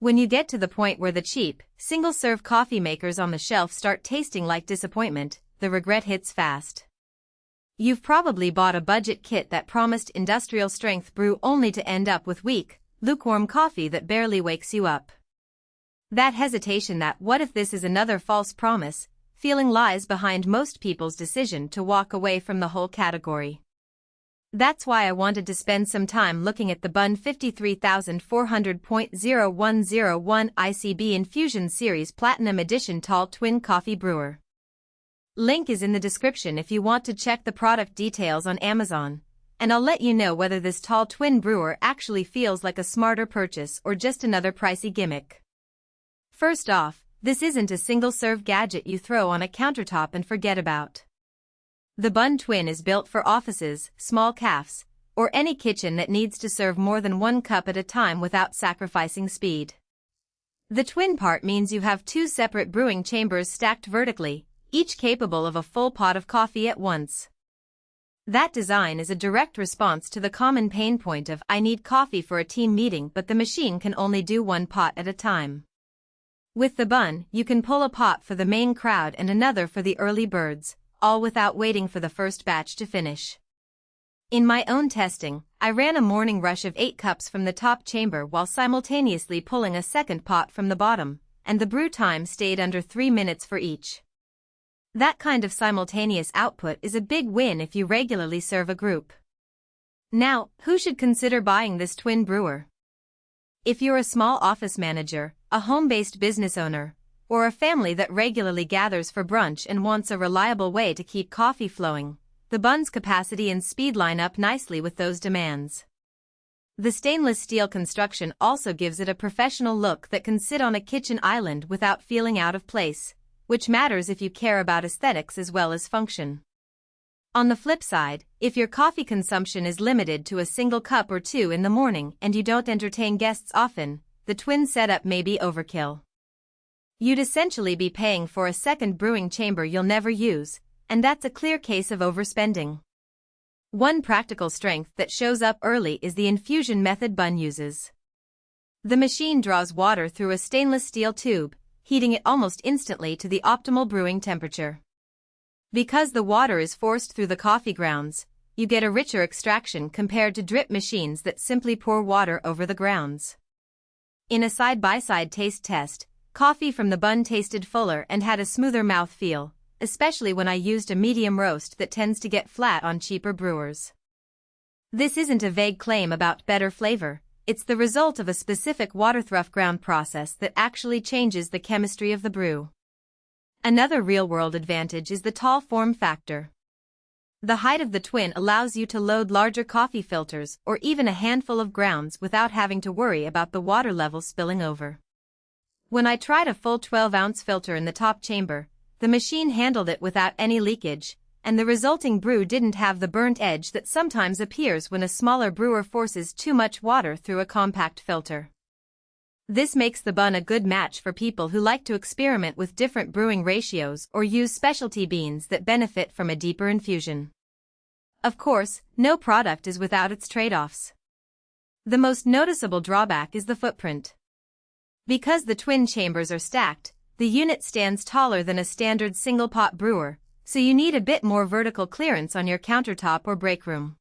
When you get to the point where the cheap, single-serve coffee makers on the shelf start tasting like disappointment, the regret hits fast. You've probably bought a budget kit that promised industrial-strength brew only to end up with weak, lukewarm coffee that barely wakes you up. That hesitation, that "what if this is another false promise," feeling lies behind most people's decision to walk away from the whole category. That's why I wanted to spend some time looking at the Bunn 53400.0101 ICB Infusion Series Platinum Edition Tall Twin Coffee Brewer. Link is in the description if you want to check the product details on Amazon, and I'll let you know whether this tall twin brewer actually feels like a smarter purchase or just another pricey gimmick. First off, this isn't a single-serve gadget you throw on a countertop and forget about. The Bunn Twin is built for offices, small cafes, or any kitchen that needs to serve more than one cup at a time without sacrificing speed. The twin part means you have two separate brewing chambers stacked vertically, each capable of a full pot of coffee at once. That design is a direct response to the common pain point of "I need coffee for a team meeting but the machine can only do one pot at a time." With the Bunn, you can pull a pot for the main crowd and another for the early birds, all without waiting for the first batch to finish. In my own testing, I ran a morning rush of 8 cups from the top chamber while simultaneously pulling a second pot from the bottom, and the brew time stayed under 3 minutes for each. That kind of simultaneous output is a big win if you regularly serve a group. Now, who should consider buying this twin brewer? If you're a small office manager, a home-based business owner, or a family that regularly gathers for brunch and wants a reliable way to keep coffee flowing, the Bunn's capacity and speed line up nicely with those demands. The stainless steel construction also gives it a professional look that can sit on a kitchen island without feeling out of place, which matters if you care about aesthetics as well as function. On the flip side, if your coffee consumption is limited to a single cup or two in the morning and you don't entertain guests often, the twin setup may be overkill. You'd essentially be paying for a second brewing chamber you'll never use, and that's a clear case of overspending. One practical strength that shows up early is the infusion method Bunn uses. The machine draws water through a stainless steel tube, heating it almost instantly to the optimal brewing temperature. Because the water is forced through the coffee grounds, you get a richer extraction compared to drip machines that simply pour water over the grounds. In a side-by-side taste test, coffee from the Bunn tasted fuller and had a smoother mouth feel, especially when I used a medium roast that tends to get flat on cheaper brewers. This isn't a vague claim about better flavor, it's the result of a specific water-through ground process that actually changes the chemistry of the brew. Another real-world advantage is the tall form factor. The height of the twin allows you to load larger coffee filters or even a handful of grounds without having to worry about the water level spilling over. When I tried a full 12-ounce filter in the top chamber, the machine handled it without any leakage, and the resulting brew didn't have the burnt edge that sometimes appears when a smaller brewer forces too much water through a compact filter. This makes the Bunn a good match for people who like to experiment with different brewing ratios or use specialty beans that benefit from a deeper infusion. Of course, no product is without its trade-offs. The most noticeable drawback is the footprint. Because the twin chambers are stacked, the unit stands taller than a standard single-pot brewer, so you need a bit more vertical clearance on your countertop or break room.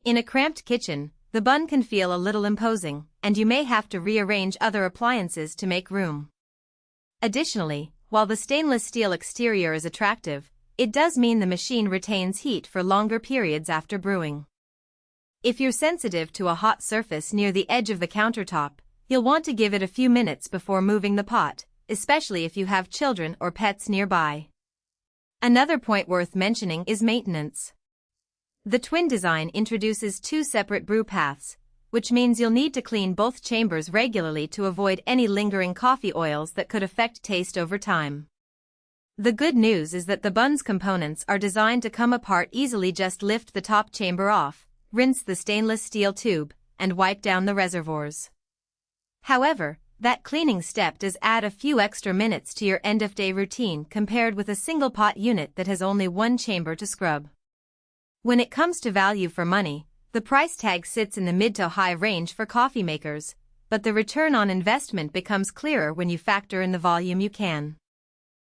In a cramped kitchen, the Bunn can feel a little imposing, and you may have to rearrange other appliances to make room. Additionally, while the stainless steel exterior is attractive, it does mean the machine retains heat for longer periods after brewing. If you're sensitive to a hot surface near the edge of the countertop, you'll want to give it a few minutes before moving the pot, especially if you have children or pets nearby. Another point worth mentioning is maintenance. The twin design introduces 2 separate brew paths, which means you'll need to clean both chambers regularly to avoid any lingering coffee oils that could affect taste over time. The good news is that the Bunn's components are designed to come apart easily. Just lift the top chamber off, rinse the stainless steel tube, and wipe down the reservoirs. However, that cleaning step does add a few extra minutes to your end-of-day routine compared with a single-pot unit that has only one chamber to scrub. When it comes to value for money, the price tag sits in the mid to high range for coffee makers, but the return on investment becomes clearer when you factor in the volume you can